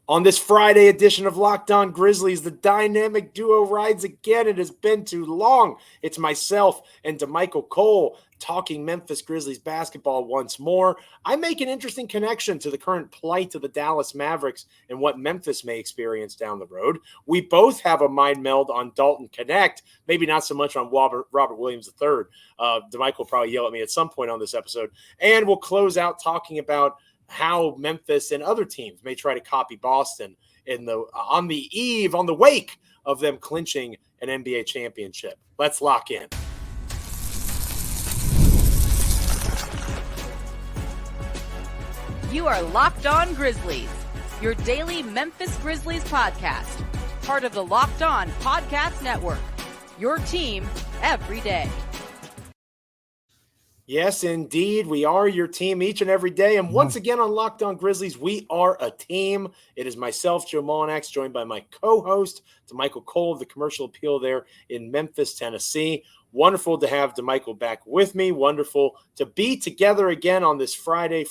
On this Friday edition of Locked On Grizzlies, the dynamic duo rides again. It has been too long. It's myself and Damichael Cole talking Memphis Grizzlies basketball once more. I make an interesting connection to the current plight of the Dallas Mavericks and what Memphis may experience down the road. We both have a mind meld on Dalton Knecht, maybe not so much on Robert Williams III. Damichael will probably yell at me at some point on this episode. And we'll close out talking about how Memphis and other teams may try to copy Boston on the wake of them clinching an NBA championship. Let's lock in. You are Locked On Grizzlies, your daily Memphis Grizzlies podcast, part of the Locked On Podcast Network, your team every day. Yes, indeed. We are your team each and every day. And once again on Locked On Grizzlies, we are a team. It is myself, Joe Mullinax, joined by my co-host, Damichael Cole of the Commercial Appeal there in Memphis, Tennessee. Wonderful to have Damichael back with me. Wonderful to be together again on this Friday.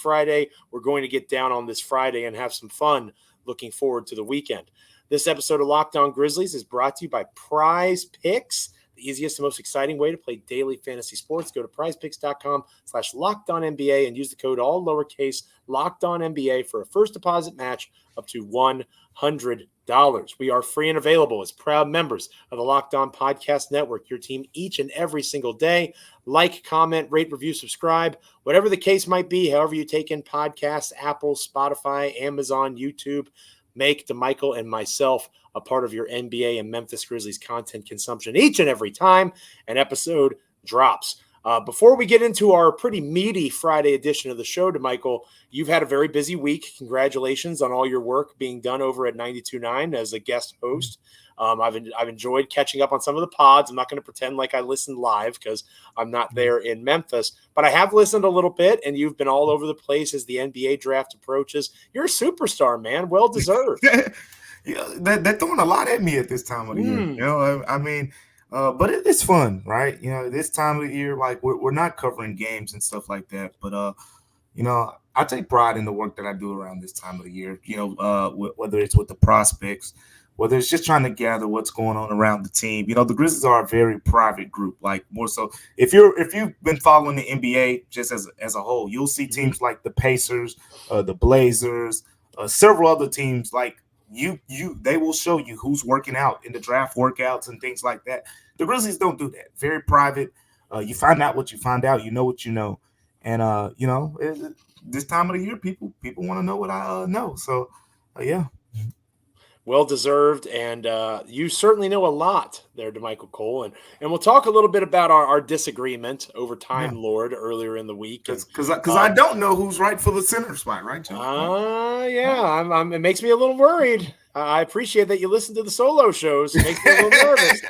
We're going to get down on this Friday and have some fun looking forward to the weekend. This episode of Locked On Grizzlies is brought to you by PrizePicks. The easiest and most exciting way to play daily fantasy sports. Go to prizepicks.com/LockedOnNBA and use the code all lowercase LockedOnNBA for a first deposit match up to $100. We are free and available as proud members of the Locked On Podcast Network, your team each and every single day. Like, comment, rate, review, subscribe, whatever the case might be, however you take in podcasts, Apple, Spotify, Amazon, YouTube. Make Damichael and myself a part of your NBA and Memphis Grizzlies content consumption each and every time an episode drops. Before we get into our pretty meaty Friday edition of the show, Damichael, you've had a very busy week. Congratulations on all your work being done over at 92.9 as a guest host. I've enjoyed catching up on some of the pods. I'm not going to pretend like I listened live because I'm not there in Memphis, but I have listened a little bit, and you've been all over the place as the NBA draft approaches. You're a superstar, man. Well deserved. They're throwing a lot at me at this time of the year. You know, I mean, but it's fun, right? You know, this time of the year, like we're not covering games and stuff like that, but you know, I take pride in the work that I do around this time of the year. You know, whether it's with the prospects, whether it's just trying to gather what's going on around the team. You know, the Grizzlies are a very private group. Like more so, if you've been following the NBA just as a whole, you'll see teams like the Pacers, the Blazers, several other teams like they will show you who's working out in the draft workouts and things like that. The Grizzlies don't do that. Very private. You find out what you find out. You know what you know, and you know this time of the year, people want to know what I know. So yeah. Well deserved, and you certainly know a lot there, Damichael Cole, and we'll talk a little bit about our disagreement over Time Lord earlier in the week. Because I don't know who's right for the center spot, right, Joe? Yeah, it makes me a little worried. I appreciate that you listen to the solo shows. It makes me a little nervous.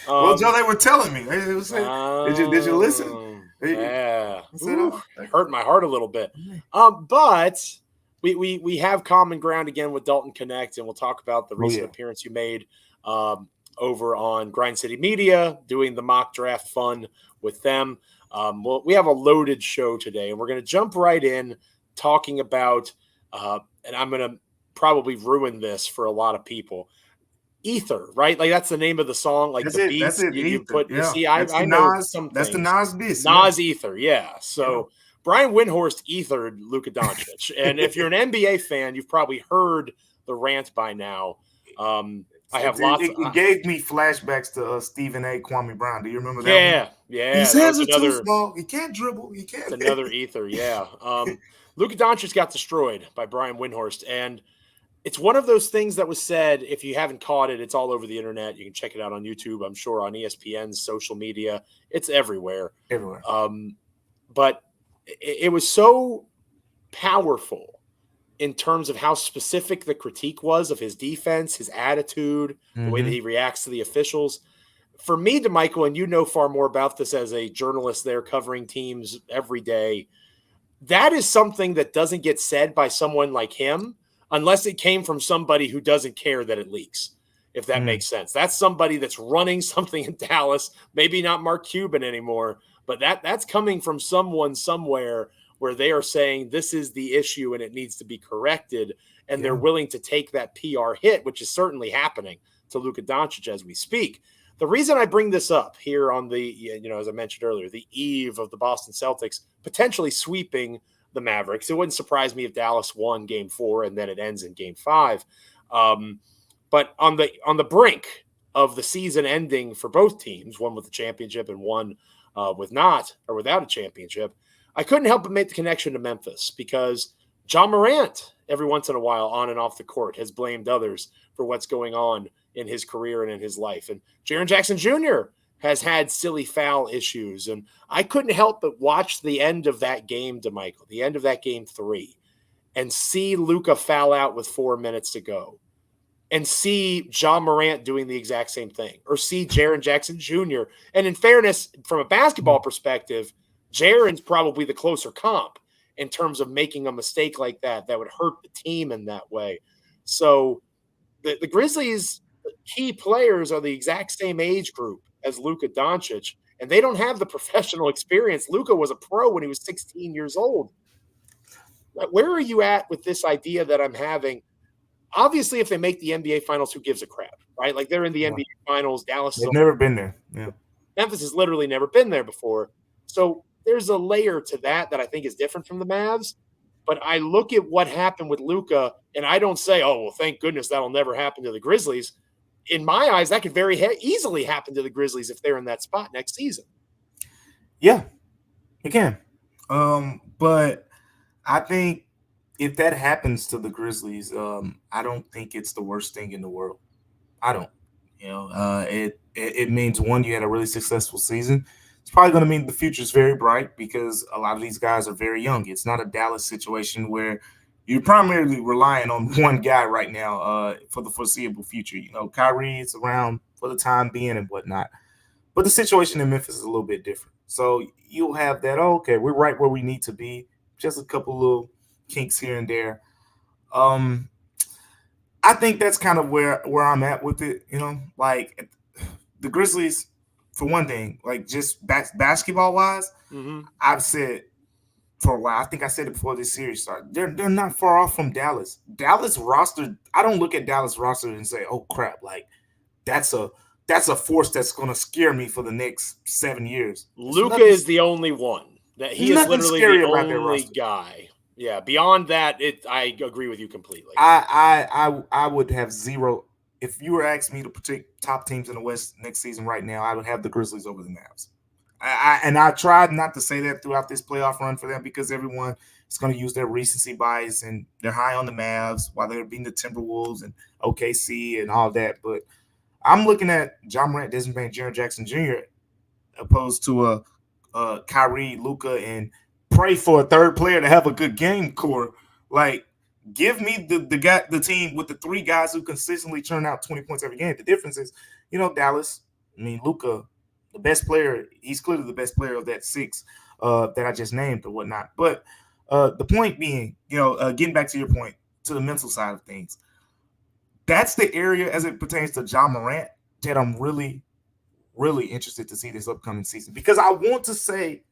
Well, Joe, they were telling me. They were saying, did you listen? Yeah, it hurt my heart a little bit. But we have common ground again with Dalton Knecht, and we'll talk about the recent appearance you made over on Grind City Media, doing the mock draft fun with them. Well, we have a loaded show today, and we're going to jump right in talking about, and I'm going to probably ruin this for a lot of people, Ether, right? Like that's the name of the song. Like that's the it, beats that's it, you put. Yeah. See, I know Nas, some that's things. the Nas diss. Nas Ether, yeah. So Brian Windhorst ethered Luka Doncic, and if you're an NBA fan, you've probably heard the rant by now. I have lots. It gave me flashbacks to Stephen A. Kwame Brown. Do you remember that? Yeah. His hands are too small. He can't dribble. He can't. It's another Ether, yeah. Luka Doncic got destroyed by Brian Windhorst, and it's one of those things that was said. If you haven't caught it, it's all over the internet. You can check it out on YouTube. I'm sure on ESPN's social media. It's everywhere. But it was so powerful in terms of how specific the critique was of his defense, his attitude, the way that he reacts to the officials. For me, Damichael, and you know far more about this as a journalist there covering teams every day, that is something that doesn't get said by someone like him unless it came from somebody who doesn't care that it leaks, if that makes sense. That's somebody that's running something in Dallas, maybe not Mark Cuban anymore, but that's coming from someone somewhere where they are saying this is the issue and it needs to be corrected. And they're willing to take that PR hit, which is certainly happening to Luka Doncic as we speak. The reason I bring this up here on the, as I mentioned earlier, the eve of the Boston Celtics potentially sweeping the Mavericks. It wouldn't surprise me if Dallas won Game 4 and then it ends in Game 5. But on the brink of the season ending for both teams, one with a championship and one without a championship, I couldn't help but make the connection to Memphis because John Morant, every once in a while on and off the court, has blamed others for what's going on in his career and in his life. And Jaren Jackson Jr. has had silly foul issues. And I couldn't help but watch the end of that game, Damichael, the end of that Game 3, and see Luka foul out with 4 minutes to go. And see John Morant doing the exact same thing, or see Jaren Jackson Jr. And in fairness, from a basketball perspective, Jaren's probably the closer comp in terms of making a mistake like that would hurt the team in that way. So the Grizzlies' key players are the exact same age group as Luka Doncic, and they don't have the professional experience. Luka was a pro when he was 16 years old. Where are you at with this idea that I'm having? Obviously, if they make the NBA Finals, who gives a crap, right? Like they're in the NBA Finals. Dallas has never been there. Yeah. Memphis has literally never been there before. So there's a layer to that I think is different from the Mavs. But I look at what happened with Luka, and I don't say, oh, well, thank goodness that'll never happen to the Grizzlies. In my eyes, that could very easily happen to the Grizzlies if they're in that spot next season. Yeah, it can. But I think if that happens to the Grizzlies, I don't think it's the worst thing in the world. I don't. It means, one, you had a really successful season. It's probably going to mean the future is very bright because a lot of these guys are very young. It's not a Dallas situation where you're primarily relying on one guy right now for the foreseeable future. Kyrie is around for the time being and whatnot. But the situation in Memphis is a little bit different. So you'll have that, okay, we're right where we need to be. Just a couple little kinks here and there. I think that's kind of where I'm at with it. Like the Grizzlies, for one thing, like just basketball wise, I've said for a while, I think I said it before this series started, they're not far off from Dallas. Dallas roster, I don't look at Dallas roster and say, oh crap, like that's a force that's going to scare me for the next 7 years. Luka is the only one. That he is literally the only guy. Yeah, beyond that, I agree with you completely. I would have zero. If you were asking me to predict top teams in the West next season right now, I would have the Grizzlies over the Mavs. I tried not to say that throughout this playoff run for them because everyone is going to use their recency bias and they're high on the Mavs while they're beating the Timberwolves and OKC and all that. But I'm looking at John Morant, Desmond Bain, Jaren Jackson Jr. opposed to Kyrie, Luka, and pray for a third player to have a good game core. Like, give me the team with the three guys who consistently turn out 20 points every game. The difference is, Dallas. I mean, Luka, the best player. He's clearly the best player of that six that I just named or whatnot. But the point being, getting back to your point, to the mental side of things, that's the area as it pertains to John Morant that I'm really, really interested to see this upcoming season. Because I want to say,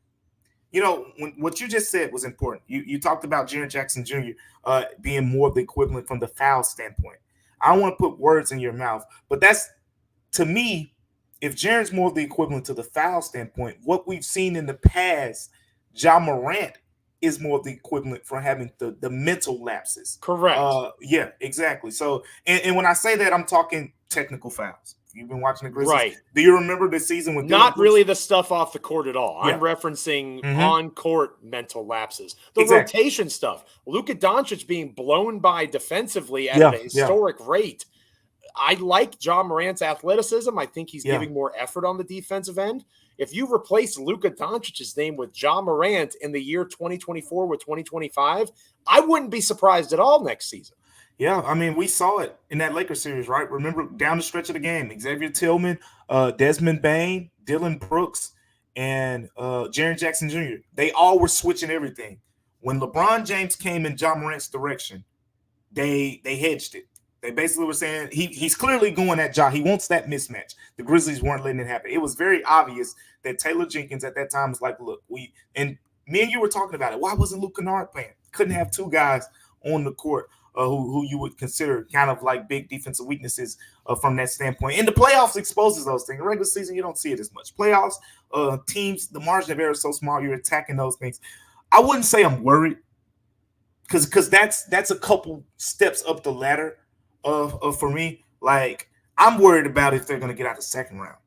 what you just said was important. You talked about Jaren Jackson Jr. Being more of the equivalent from the foul standpoint. I don't want to put words in your mouth, but that's, to me, if Jaren's more of the equivalent to the foul standpoint, what we've seen in the past, John Morant is more of the equivalent for having the mental lapses. Correct. Yeah, exactly. So, and when I say that, I'm talking technical fouls. You've been watching the Grizzlies. Right. Do you remember the season with not really the stuff off the court at all? Yeah. I'm referencing on-court mental lapses. The rotation stuff. Luka Doncic being blown by defensively at a historic rate. I like John Morant's athleticism. I think he's giving more effort on the defensive end. If you replace Luka Doncic's name with John Morant in the year 2024 with 2025, I wouldn't be surprised at all next season. Yeah, I mean, we saw it in that Lakers series, right? Remember down the stretch of the game, Xavier Tillman, Desmond Bain, Dylan Brooks, and Jaren Jackson Jr., they all were switching everything. When LeBron James came in John Morant's direction, they hedged it. They basically were saying he's clearly going at Ja. He wants that mismatch. The Grizzlies weren't letting it happen. It was very obvious that Taylor Jenkins at that time was like, look, Me and you were talking about it. Why wasn't Luke Kennard playing? Couldn't have two guys on the court who you would consider kind of like big defensive weaknesses from that standpoint. And the playoffs exposes those things. The regular season, you don't see it as much. Playoffs, teams, the margin of error is so small, you're attacking those things. I wouldn't say I'm worried because that's a couple steps up the ladder for me. Like, I'm worried about if they're going to get out the second round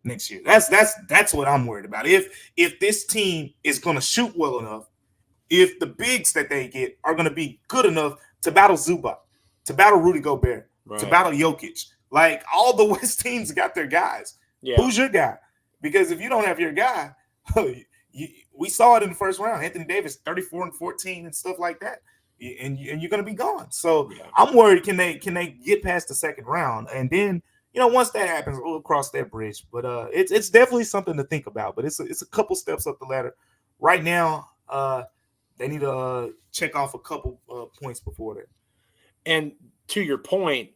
next year. That's what I'm worried about. If this team is going to shoot well enough, if the bigs that they get are going to be good enough to battle Zubac, to battle Rudy Gobert, to battle Jokic. Like, all the West teams got their guys. Yeah. Who's your guy? Because if you don't have your guy, we saw it in the first round. Anthony Davis, 34-14 and stuff like that. And you're going to be gone. So I'm worried, can they get past the second round? And then, once that happens, we'll cross that bridge. But it's definitely something to think about. But it's a couple steps up the ladder. Right now, they need to check off a couple points before that. And to your point,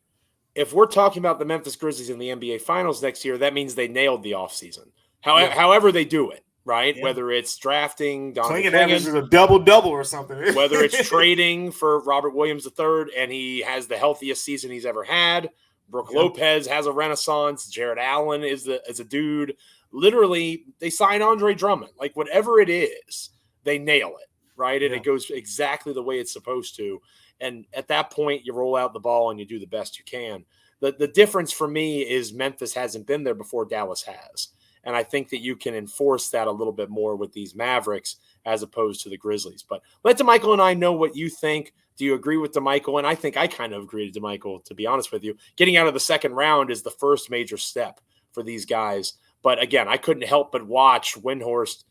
if we're talking about the Memphis Grizzlies in the NBA Finals next year, that means they nailed the offseason. However they do it, right? Yeah. Whether it's drafting Donovan Clingan is a double-double or something. Whether it's trading for Robert Williams III, and he has the healthiest season he's ever had. Brooke Lopez has a renaissance. Jared Allen is a dude. Literally, they sign Andre Drummond. Like, whatever it is, they nail it. Right. And it goes exactly the way it's supposed to. And at that point, you roll out the ball and you do the best you can. The difference for me is Memphis hasn't been there before Dallas has. And I think that you can enforce that a little bit more with these Mavericks as opposed to the Grizzlies. But let Damichael and I know what you think. Do you agree with Damichael? And I think I kind of agree with Damichael, to be honest with you. Getting out of the second round is the first major step for these guys. But again, I couldn't help but watch Windhorst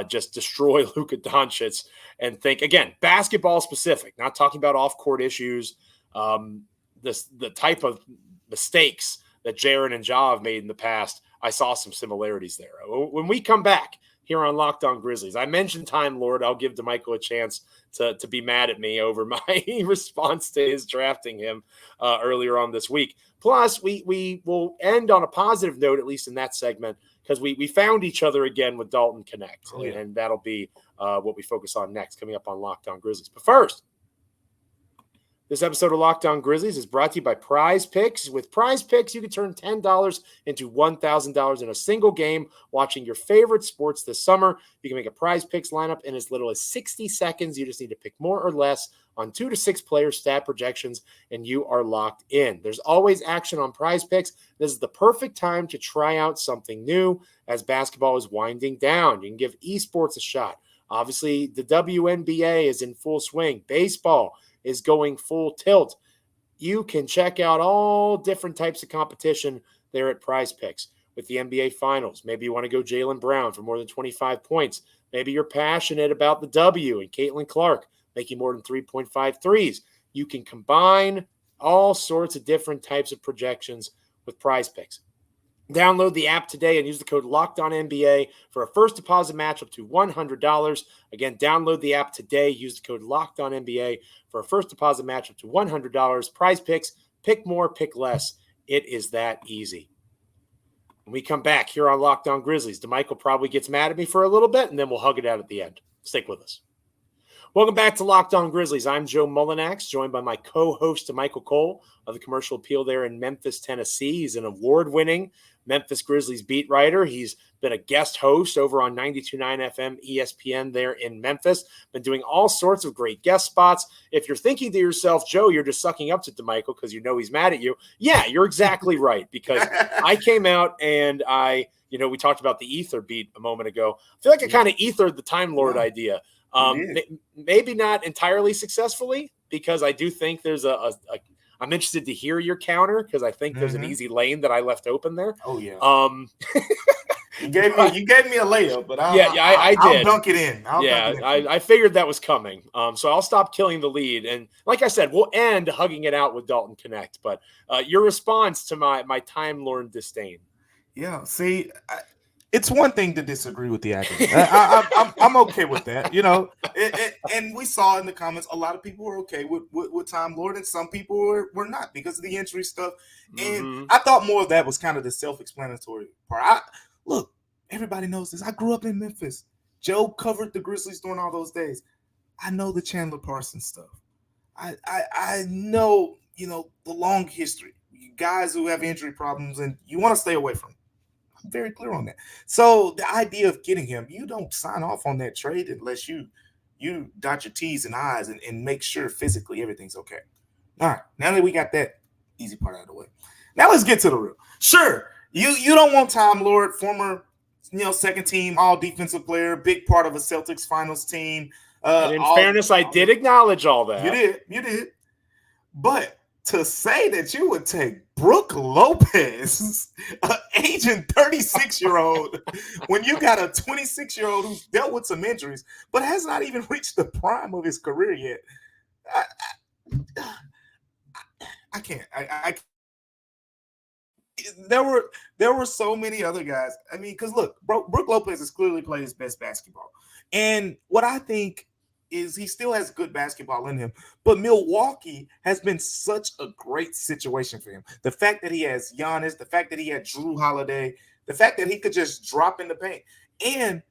just destroy Luka Doncic and think, again, basketball specific, not talking about off-court issues, the type of mistakes that Jaren and Ja have made in the past. I saw some similarities there. When we come back here on Locked On Grizzlies, I mentioned Time Lord. I'll give Damichael a chance to be mad at me over my response to his drafting him earlier on this week. Plus, we will end on a positive note, at least in that segment, because we found each other again with Dalton Knecht, and that'll be what we focus on next, coming up on Locked On Grizzlies. But first, this episode of Locked On Grizzlies is brought to you by PrizePicks. With PrizePicks, you can turn $10 into $1,000 in a single game watching your favorite sports this summer. You can make a PrizePicks lineup in as little as 60 seconds. You just need to pick more or less on 2 to 6 player stat projections, and you are locked in. There's always action on PrizePicks. This is the perfect time to try out something new as basketball is winding down. You can give esports a shot. Obviously, the WNBA is in full swing. Baseball is going full tilt. You can check out all different types of competition there at PrizePicks. With the NBA Finals, maybe you want to go Jaylen Brown for more than 25 points. Maybe you're passionate about the W and Caitlin Clark making more than 3.5 threes. You can combine all sorts of different types of projections with PrizePicks. Download the app today and use the code LOCKEDONNBA for a first deposit match up to $100. Again, download the app today. Use the code LOCKEDONNBA for a first deposit match up to $100. PrizePicks, pick more, pick less. It is that easy. When we come back here on Locked On Grizzlies, Damichael probably gets mad at me for a little bit, and then we'll hug it out at the end. Stick with us. Welcome back to Locked On Grizzlies. I'm Joe Mullinax, joined by my co-host Damichael Cole of the Commercial Appeal there in Memphis, Tennessee. He's an award-winning Memphis Grizzlies beat writer. He's been a guest host over on 92.9 FM ESPN there in Memphis. Been doing all sorts of great guest spots. If you're thinking to yourself, Joe, you're just sucking up to Damichael because you know he's mad at you. Yeah, you're exactly right, because I came out and we talked about the ether beat a moment ago. I feel like I kind of ethered the Time Lord idea. Maybe not entirely successfly, because I do think there's I'm interested to hear your counter, because I think there's an easy lane that I left open there. Oh yeah. You gave me a layup, but I did. I'll dunk it in. I figured that was coming. So I'll stop killing the lead, and like I said, we'll end hugging it out with Dalton Knecht. But your response to my Time Lord disdain. Yeah. See. It's one thing to disagree with the acting. I'm okay with that, and we saw in the comments a lot of people were okay with Time Lord, and some people were not because of the injury stuff. And I thought more of that was kind of the self-explanatory part. Look, everybody knows this. I grew up in Memphis. Joe covered the Grizzlies during all those days. I know the Chandler Parsons stuff. I know, the long history. Guys who have injury problems, and you want to stay away from them. I'm very clear on that. So the idea of getting him, you don't sign off on that trade unless you dot your T's and I's and make sure physically everything's okay. All right, now that we got that easy part out of the way, now let's get to the real. Sure, you don't want Time Lord, former second team all defensive player, big part of a Celtics finals team. And in fairness, I did acknowledge all that. You did. But to say that you would take Brook Lopez, an aging 36-year-old, when you got a 26-year-old who's dealt with some injuries, but has not even reached the prime of his career yet, I can't. There were so many other guys. I mean, because look, Brook Lopez has clearly played his best basketball. And what I think is he still has good basketball in him, but Milwaukee has been such a great situation for him. The fact that he has Giannis, the fact that he had Drew Holiday, the fact that he could just drop in the paint. And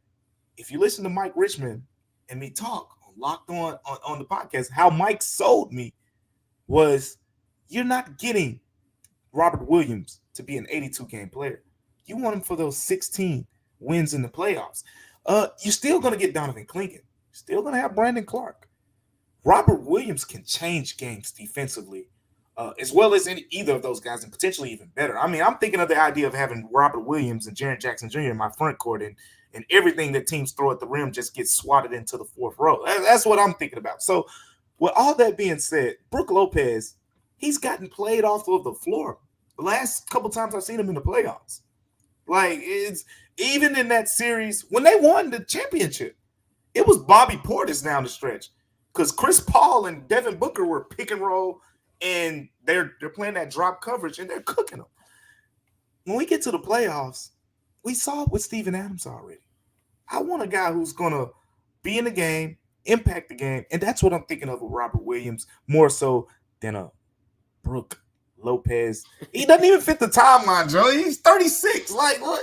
if you listen to Mike Richmond and me talk Locked on the podcast, how Mike sold me was you're not getting Robert Williams to be an 82-game player. You want him for those 16 wins in the playoffs. You're still going to get Donovan Clingan. Still going to have Brandon Clark. Robert Williams can change games defensively as well as either of those guys, and potentially even better. I mean, I'm thinking of the idea of having Robert Williams and Jaren Jackson Jr. in my front court, and everything that teams throw at the rim just gets swatted into the fourth row. That's what I'm thinking about. So with all that being said, Brook Lopez, he's gotten played off of the floor. The last couple times I've seen him in the playoffs. Like, it's even in that series when they won the championship, it was Bobby Portis down the stretch because Chris Paul and Devin Booker were pick and roll, and they're playing that drop coverage, and they're cooking them. When we get to the playoffs, we saw it with Steven Adams already. I want a guy who's going to be in the game, impact the game, and that's what I'm thinking of with Robert Williams more so than a Brook Lopez. He doesn't even fit the timeline, Joe. He's 36. Like, what?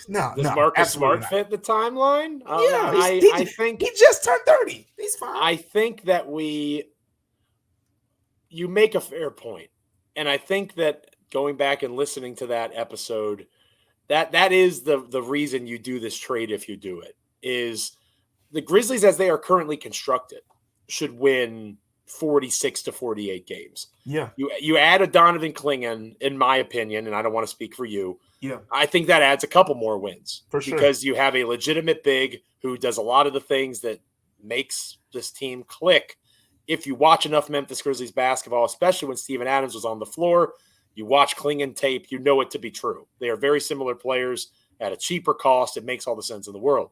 Does Marcus Smart fit the timeline? Yeah, I think he just turned 30. He's fine. I think that you make a fair point, and I think that going back and listening to that episode, that is the reason you do this trade. If you do it, is the Grizzlies as they are currently constructed should win 46 to 48 games. Yeah. You add a Donovan Clingan, in my opinion, and I don't want to speak for you. Yeah. I think that adds a couple more wins. For sure. Because you have a legitimate big who does a lot of the things that makes this team click. If you watch enough Memphis Grizzlies basketball, especially when Steven Adams was on the floor, you watch Clingan tape, you know it to be true. They are very similar players at a cheaper cost. It makes all the sense in the world.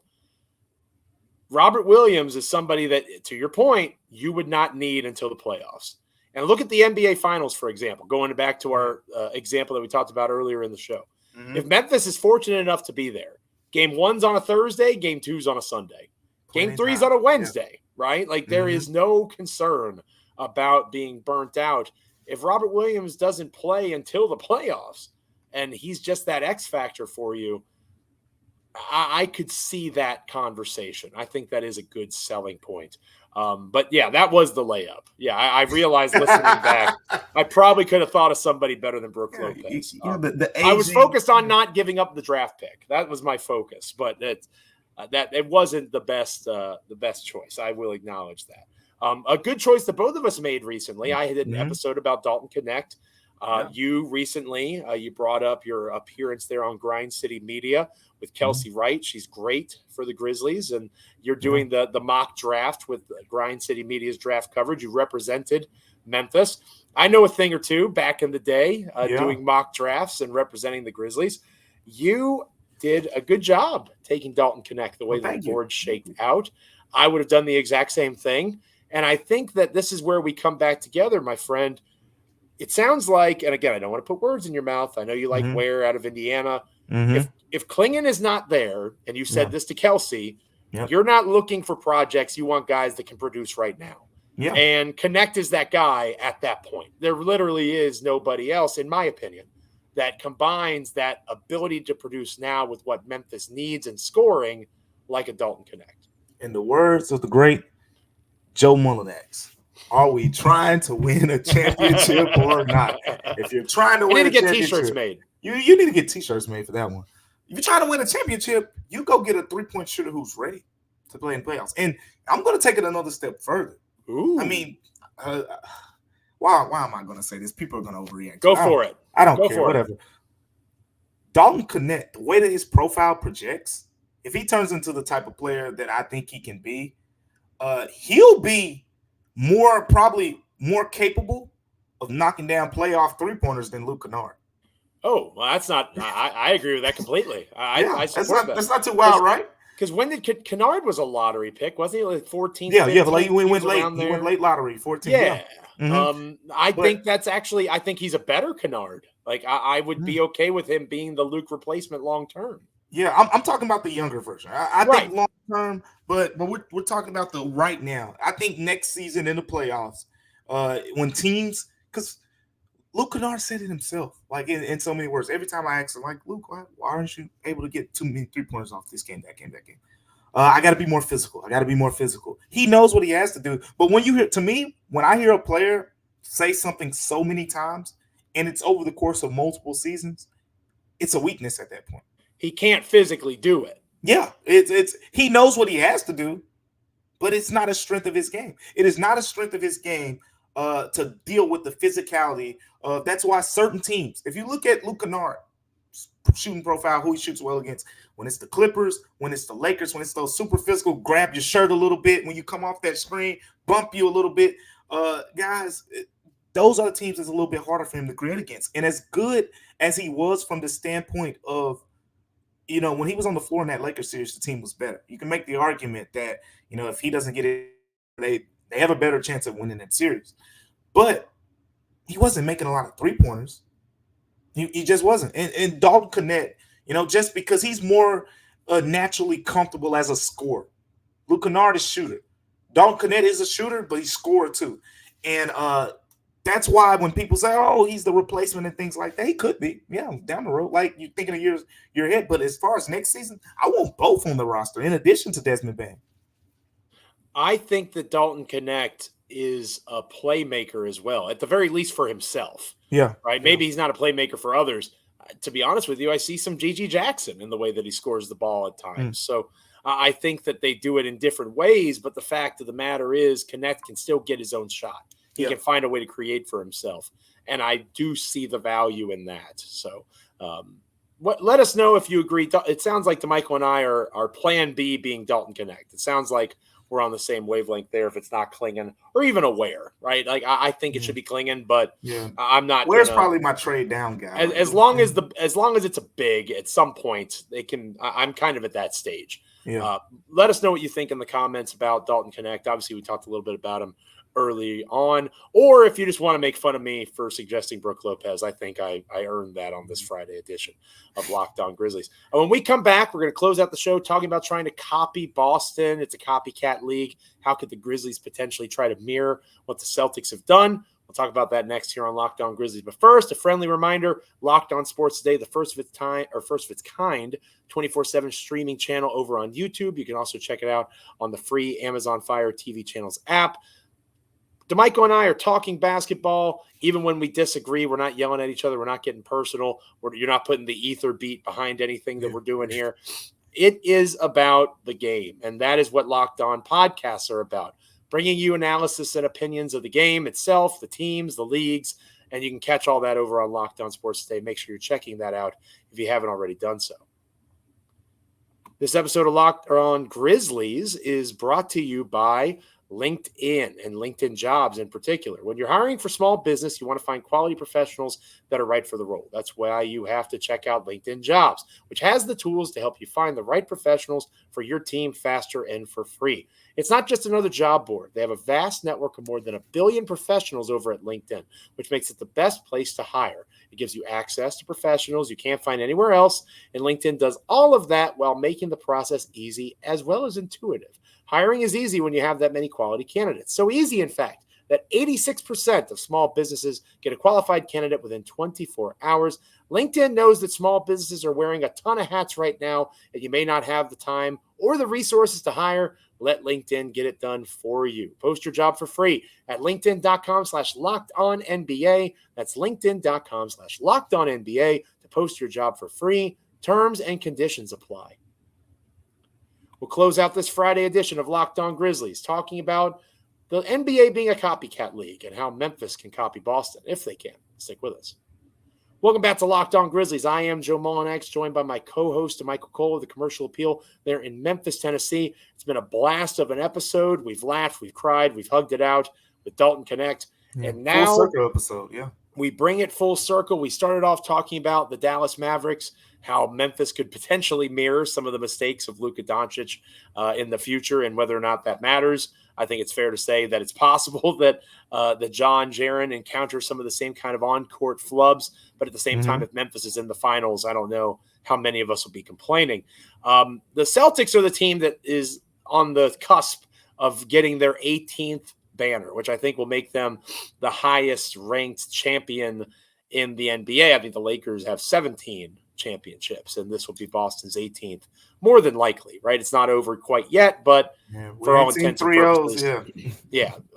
Robert Williams is somebody that, to your point, you would not need until the playoffs. And look at the NBA Finals, for example, going back to our example that we talked about earlier in the show. Mm-hmm. If Memphis is fortunate enough to be there, game one's on a Thursday, game two's on a Sunday. Game three's on a Wednesday, right? Like there is no concern about being burnt out. If Robert Williams doesn't play until the playoffs and he's just that X factor for you, I could see that conversation. I think that is a good selling point. But yeah, that was the layup. Yeah, I realized listening back, I probably could have thought of somebody better than Brook Lopez. I was focused on not giving up the draft pick. That was my focus, but that it wasn't the best choice. I will acknowledge that. A good choice that both of us made recently. I did an episode about Dalton Knecht. You recently, you brought up your appearance there on Grind City Media with Kelsey Wright. She's great for the Grizzlies, and you're doing the mock draft with Grind City Media's draft coverage. You represented Memphis. I know a thing or two back in the day doing mock drafts and representing the Grizzlies. You did a good job taking Dalton Knecht the way the board shaked out. I would have done the exact same thing, and I think that this is where we come back together, my friend. It sounds like, and again, I don't want to put words in your mouth. I know you like Ware out of Indiana. If Clingan is not there, and you said this to Kelsey, you're not looking for projects. You want guys that can produce right now. Yeah. And Knecht is that guy at that point. There literally is nobody else, in my opinion, that combines that ability to produce now with what Memphis needs and scoring like a Dalton Knecht. In the words of the great Joe Mullinax, are we trying to win a championship or not? If you're trying to win a championship, T-shirts made. You need to get T-shirts made for that one. If you're trying to win a championship, you go get a 3-point shooter who's ready to play in playoffs. And I'm going to take it another step further. Ooh. I mean, why am I going to say this? People are going to overreact. Go for it. I don't care. Whatever. Dalton Knecht, the way that his profile projects, if he turns into the type of player that I think he can be, he'll be probably more capable of knocking down playoff 3-pointers than Luke Kennard. Oh, well, that's not. I agree with that completely. I support that. That's not too wild, right? Because when did Kennard was a lottery pick, wasn't he? Like 14th. Yeah, like he went late. He went late lottery, 14. Yeah. Mm-hmm. I think that's actually. I think he's a better Kennard. Like I would be okay with him being the Luke replacement long term. Yeah, I'm talking about the younger version. I think long term, but we're talking about the right now. I think next season in the playoffs, when teams, because Luke Kennard said it himself, like in so many words. Every time I ask him, like, Luke, why aren't you able to get too many 3-pointers off this game, that game? I got to be more physical. He knows what he has to do. But when I hear a player say something so many times and it's over the course of multiple seasons, it's a weakness at that point. He can't physically do it. Yeah, it's he knows what he has to do, but it's not a strength of his game. It is not a strength of his game to deal with the physicality. That's why certain teams, if you look at Luke Kennard shooting profile, who he shoots well against, when it's the Clippers, when it's the Lakers, when it's those super physical, grab your shirt a little bit when you come off that screen, bump you a little bit, guys. Those are the teams that's a little bit harder for him to create against. And as good as he was from the standpoint of, when he was on the floor in that Lakers series, the team was better. You can make the argument that, if he doesn't get it, they have a better chance of winning that series. But he wasn't making a lot of 3-pointers. He just wasn't. And Dalton Knecht, just because he's more naturally comfortable as a scorer. Luke Kennard is a shooter. Dalton Knecht is a shooter, but he's a scorer too. And that's why when people say, oh, he's the replacement and things like that, he could be, down the road. Like you're thinking of your head. But as far as next season, I want both on the roster in addition to Desmond Bane. I think that Dalton Knecht is a playmaker as well, at the very least for himself. Yeah. Right. Maybe he's not a playmaker for others. To be honest with you, I see some G.G. Jackson in the way that he scores the ball at times. So I think that they do it in different ways. But the fact of the matter is, Knecht can still get his own shot. He can find a way to create for himself. And I do see the value in that. So let us know if you agree. It sounds like Damichael and I are plan B being Dalton Knecht. It sounds like we're on the same wavelength there if it's not Klingon or even Aware, right? Like I think it should be Klingon, but I'm not. Where's probably my trade down guy. As long as it's a big, at some point they can. I'm kind of at that stage. Yeah. Let us know what you think in the comments about Dalton Knecht. Obviously, we talked a little bit about him early on, or if you just want to make fun of me for suggesting Brooke Lopez, I think I earned that on this Friday edition of Locked On Grizzlies. And when we come back, we're going to close out the show talking about trying to copy Boston. It's a copycat league. How could the Grizzlies potentially try to mirror what the Celtics have done? We'll talk about that next here on Locked On Grizzlies. But first, a friendly reminder, Locked On Sports Today, the first of its kind 24/7 streaming channel over on YouTube. You can also check it out on the free Amazon Fire TV channels app. Damichael and I are talking basketball. Even when we disagree, we're not yelling at each other. We're not getting personal. You're not putting the ether beat behind anything that we're doing here. It is about the game, and that is what Locked On podcasts are about, bringing you analysis and opinions of the game itself, the teams, the leagues, and you can catch all that over on Locked On Sports Today. Make sure you're checking that out if you haven't already done so. This episode of Locked On Grizzlies is brought to you by LinkedIn and LinkedIn Jobs in particular. When you're hiring for small business, you want to find quality professionals that are right for the role. That's why you have to check out LinkedIn Jobs, which has the tools to help you find the right professionals for your team faster and for free. It's not just another job board. They have a vast network of more than 1 billion professionals over at LinkedIn, which makes it the best place to hire. It gives you access to professionals you can't find anywhere else, and LinkedIn does all of that while making the process easy as well as intuitive. Hiring is easy when you have that many quality candidates. So easy, in fact, that 86% of small businesses get a qualified candidate within 24 hours. LinkedIn knows that small businesses are wearing a ton of hats right now, and you may not have the time or the resources to hire. Let LinkedIn get it done for you. Post your job for free at linkedin.com/lockedonnba. That's linkedin.com/lockedonnba to post your job for free. Terms and conditions apply. We'll close out this Friday edition of Locked On Grizzlies talking about the NBA being a copycat league and how Memphis can copy Boston if they can. Stick with us. Welcome back to Locked On Grizzlies. I am Joe Mullinax, joined by my co-host, Damichael Cole of the Commercial Appeal there in Memphis, Tennessee. It's been a blast of an episode. We've laughed, we've cried, we've hugged it out with Dalton Knecht. Yeah, and now full circle episode, yeah. We bring it full circle. We started off talking about the Dallas Mavericks, how Memphis could potentially mirror some of the mistakes of Luka Doncic in the future and whether or not that matters. I think it's fair to say that it's possible that the John Jaren encounter some of the same kind of on-court flubs, but at the same time, if Memphis is in the finals, I don't know how many of us will be complaining. The Celtics are the team that is on the cusp of getting their 18th banner, which I think will make them the highest ranked champion in the NBA. I think the Lakers have 17 championships, and this will be Boston's 18th, more than likely, right? It's not over quite yet, but for all intents and purposes,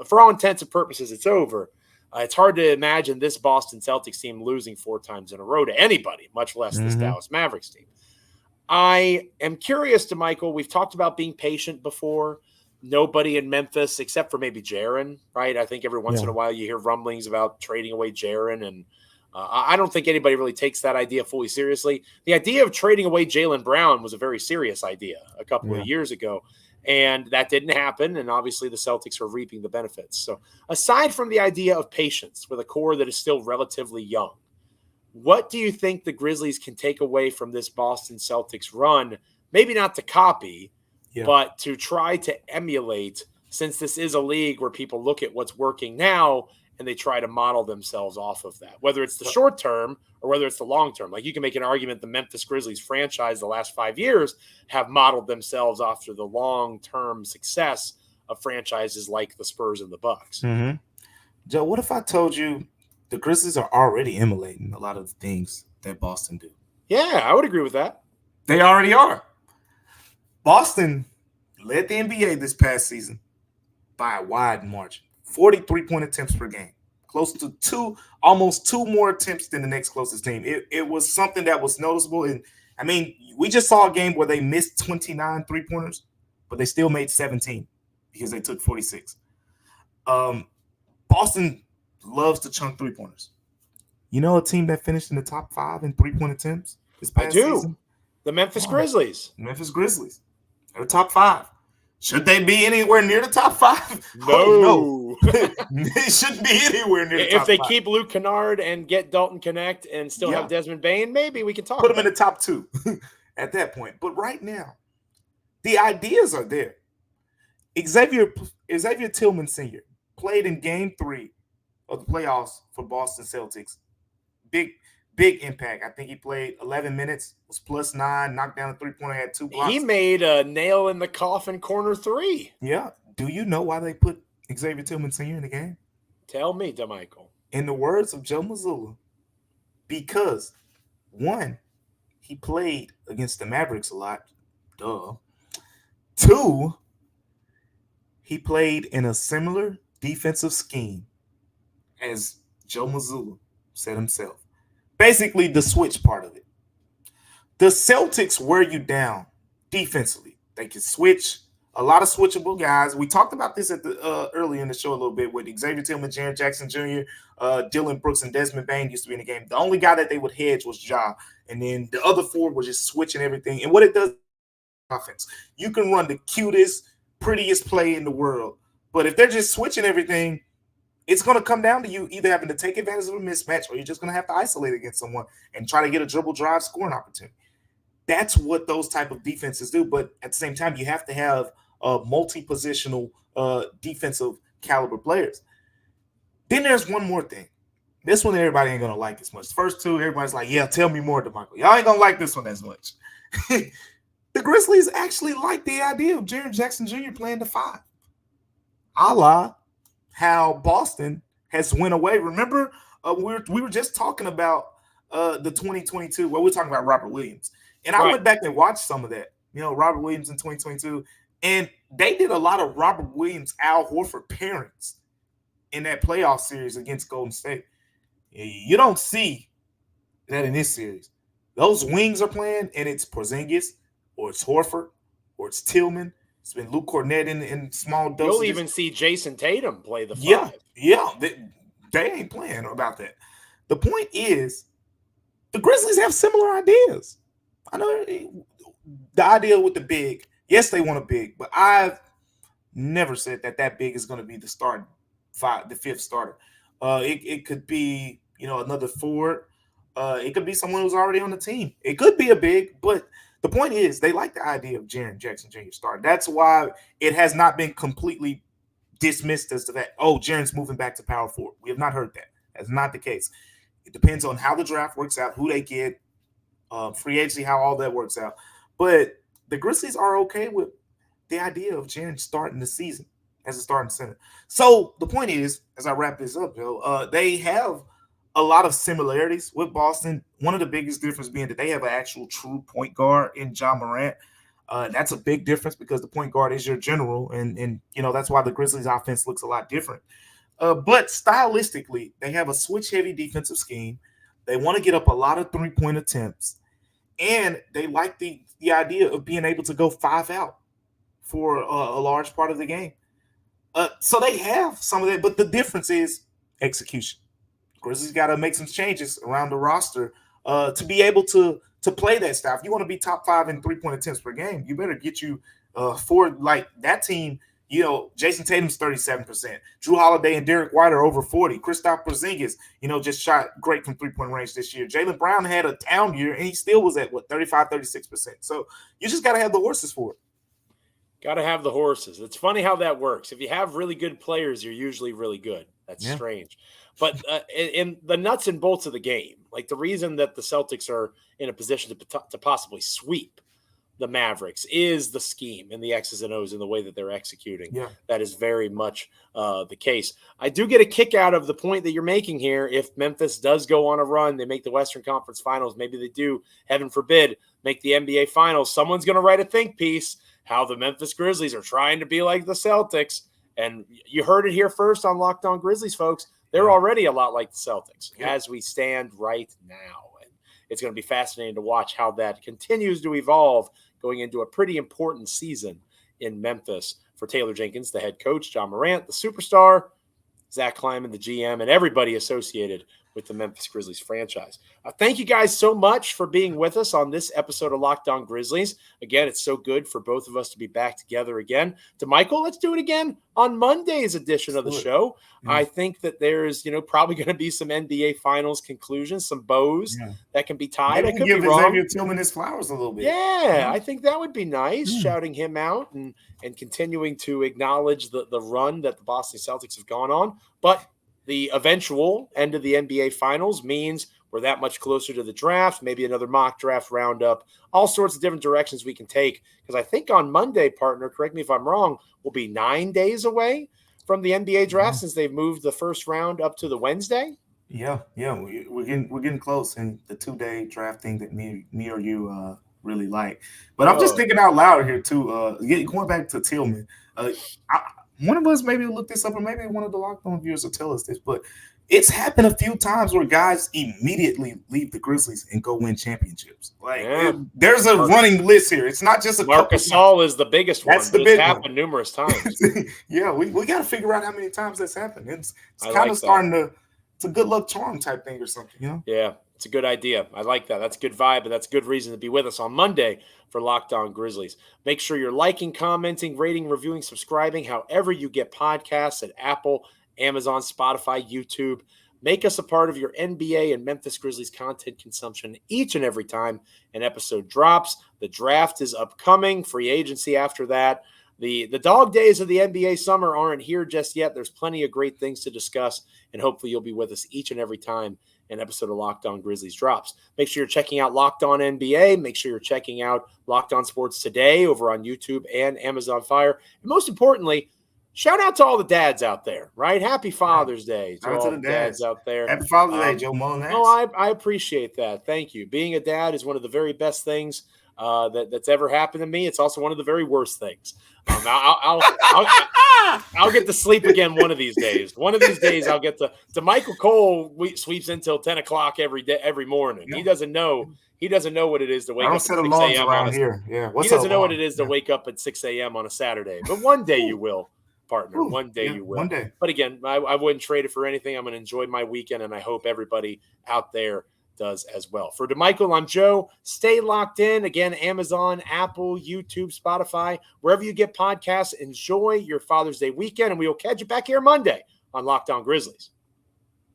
for all intents and purposes, it's over. It's hard to imagine this Boston Celtics team losing 4 times in a row to anybody, much less this Dallas Mavericks team. I am curious, Damichael, we've talked about being patient before. Nobody in Memphis, except for maybe Jaren, right? I think every once in a while you hear rumblings about trading away Jaren, and I don't think anybody really takes that idea fully seriously. The idea of trading away Jaylen Brown was a very serious idea a couple of years ago, and that didn't happen, and obviously the Celtics are reaping the benefits. So aside from the idea of patience with a core that is still relatively young, what do you think the Grizzlies can take away from this Boston Celtics run? Maybe not to copy, but to try to emulate, since this is a league where people look at what's working now and they try to model themselves off of that, whether it's the short term or whether it's the long term. Like, you can make an argument the Memphis Grizzlies franchise the last 5 years have modeled themselves after the long-term success of franchises like the Spurs and the Bucks. Joe, what if I told you the Grizzlies are already emulating a lot of the things that Boston do? Yeah, I would agree with that. They already are. Boston led the NBA this past season by a wide margin. 43-point attempts per game. Close to almost 2 more attempts than the next closest team. It was something that was noticeable. And, I mean, we just saw a game where they missed 29 3-pointers, but they still made 17 because they took 46. Boston loves to chunk 3-pointers. You know a team that finished in the top 5 in 3-point attempts this past season? The Memphis Grizzlies. Memphis Grizzlies. They're the top 5. Should they be anywhere near the top 5? No. Oh, no. They shouldn't be anywhere near the top 5. If they keep Luke Kennard and get Dalton Knecht and still have Desmond Bain, maybe we can talk Put them about in the top 2 at that point. But right now, the ideas are there. Xavier Tillman Sr. played in Game 3 of the playoffs for Boston Celtics. Big impact. I think he played 11 minutes, was +9, knocked down a 3-pointer, had 2 blocks. He made a nail in the coffin corner 3. Yeah. Do you know why they put Xavier Tillman Sr. in the game? Tell me, Damichael. In the words of Joe Mazzulla, because 1, he played against the Mavericks a lot. Duh. 2, he played in a similar defensive scheme as Joe Mazzulla said himself. Basically, the switch part of it. The Celtics wear you down defensively. They can switch, a lot of switchable guys. We talked about this at the early in the show a little bit with Xavier Tillman, Jaren Jackson Jr., Dylan Brooks, and Desmond Bain used to be in the game. The only guy that they would hedge was Ja, and then the other 4 were just switching everything. And what it does, offense, you can run the cutest, prettiest play in the world, but if they're just switching everything, it's going to come down to you either having to take advantage of a mismatch or you're just going to have to isolate against someone and try to get a dribble drive scoring opportunity. That's what those type of defenses do. But at the same time, you have to have multi-positional defensive caliber players. Then there's one more thing. This one everybody ain't going to like as much. The first 2, everybody's like, yeah, tell me more, Damichael. Y'all ain't going to like this one as much. The Grizzlies actually like the idea of Jaren Jackson Jr. playing the 5. A la how Boston has went away. Remember, we were just talking about the 2022. Well, we're talking about Robert Williams, and I went back and watched some of that. Robert Williams in 2022, and they did a lot of Robert Williams, Al Horford pairings in that playoff series against Golden State. You don't see that in this series. Those wings are playing, and it's Porzingis, or it's Horford, or it's Tillman. It's been Luke Cornett in small dosages. You'll even see Jason Tatum play the 5. Yeah. They ain't playing about that. The point is, the Grizzlies have similar ideas. I know the idea with the big, yes, they want a big, but I've never said that big is going to be the the fifth starter. It could be, another forward. It could be someone who's already on the team. It could be a big, but the point is they like the idea of Jaren Jackson Jr. starting. That's why it has not been completely dismissed as to that, Jaren's moving back to power forward. We have not heard that. That's not the case. It depends on how the draft works out, who they get, free agency, how all that works out. But the Grizzlies are okay with the idea of Jaren starting the season as a starting center. So the point is, as I wrap this up, Joe, they have a lot of similarities with Boston. One of the biggest difference being that they have an actual true point guard in Ja Morant. That's a big difference because the point guard is your general, and that's why the Grizzlies offense looks a lot different. But stylistically, they have a switch-heavy defensive scheme. They want to get up a lot of three-point attempts, and they like the idea of being able to go 5 out for a large part of the game. So they have some of that, but the difference is execution. Grizzlies got to make some changes around the roster to be able to play that style. If you want to be top 5 in three-point attempts per game, you better get you for like that team. Jason Tatum's 37%. Drew Holiday and Derek White are over 40. Kristaps Porzingis, just shot great from three-point range this year. Jaylen Brown had a down year, and he still was at 35, 36%. So you just got to have the horses for it. Got to have the horses. It's funny how that works. If you have really good players, you're usually really good. That's strange. But in the nuts and bolts of the game, like the reason that the Celtics are in a position to possibly sweep the Mavericks is the scheme and the X's and O's and the way that they're executing. Yeah. That is very much the case. I do get a kick out of the point that you're making here. If Memphis does go on a run, they make the Western Conference Finals, maybe they do, heaven forbid, make the NBA Finals. Someone's going to write a think piece how the Memphis Grizzlies are trying to be like the Celtics. And you heard it here first on Locked On Grizzlies, folks. They're already a lot like the Celtics as we stand right now. And it's going to be fascinating to watch how that continues to evolve going into a pretty important season in Memphis for Taylor Jenkins, the head coach, Ja Morant, the superstar, Zach Kleiman, the GM, and everybody associated with the Memphis Grizzlies franchise. Thank you guys so much for being with us on this episode of Locked On Grizzlies. Again, it's so good for both of us to be back together again. Damichael, let's do it again on Monday's edition of the show. I think that there's, probably going to be some NBA Finals conclusions, some bows that can be tied. Maybe I could give Xavier Tillman his flowers a little bit. Yeah, I think that would be nice, shouting him out and continuing to acknowledge the run that the Boston Celtics have gone on. But the eventual end of the NBA Finals means we're that much closer to the draft, maybe another mock draft roundup, all sorts of different directions we can take. Because I think on Monday, partner, correct me if I'm wrong, we'll be 9 days away from the NBA draft since they've moved the first round up to the Wednesday. Yeah, we're getting close in the 2-day drafting that me or you really like. But I'm just thinking out loud here too. Going back to Tillman, one of us maybe will look this up, or maybe one of the Locked On viewers will tell us this, but it's happened a few times where guys immediately leave the Grizzlies and go win championships. There's a running list here. It's not just a Marc Gasol is the biggest one. That's the big happened one. Numerous times. we got to figure out how many times that's happened. It's kind of starting to. It's a good luck charm type thing or something, Yeah, it's a good idea. I like that. That's a good vibe, and that's a good reason to be with us on Monday for Locked On Grizzlies. Make sure you're liking, commenting, rating, reviewing, subscribing, however you get podcasts at Apple, Amazon, Spotify, YouTube. Make us a part of your NBA and Memphis Grizzlies content consumption each and every time an episode drops. The draft is upcoming, free agency after that. The dog days of the NBA summer aren't here just yet. There's plenty of great things to discuss, and hopefully you'll be with us each and every time an episode of Locked On Grizzlies drops. Make sure you're checking out Locked On NBA. Make sure you're checking out Locked On Sports Today over on YouTube and Amazon Fire. And most importantly, shout out to all the dads out there, right? Happy Father's Day to Shout out all to the the dads dads. out there. Happy Father's Day, Joe Mullinax. No, I appreciate that. Thank you. Being a dad is one of the very best things that's ever happened to me. It's also one of the very worst things. I'll get to sleep again one of these days. One of these days, I'll get to Damichael Cole sweeps until 10 o'clock every morning. Yeah. He doesn't know what it is to wake I up don't at set 6 alarms a.m. around here. Yeah, He doesn't know what it is to wake up at 6 a.m. on a Saturday. But one day you will, partner. Ooh, One day you will. One day. But again, I wouldn't trade it for anything. I'm going to enjoy my weekend, and I hope everybody out there does as well. For Damichael, I'm Joe. Stay locked in. Again, Amazon, Apple, YouTube, Spotify, wherever you get podcasts. Enjoy your Father's Day weekend, and we will catch you back here Monday on Locked On Grizzlies.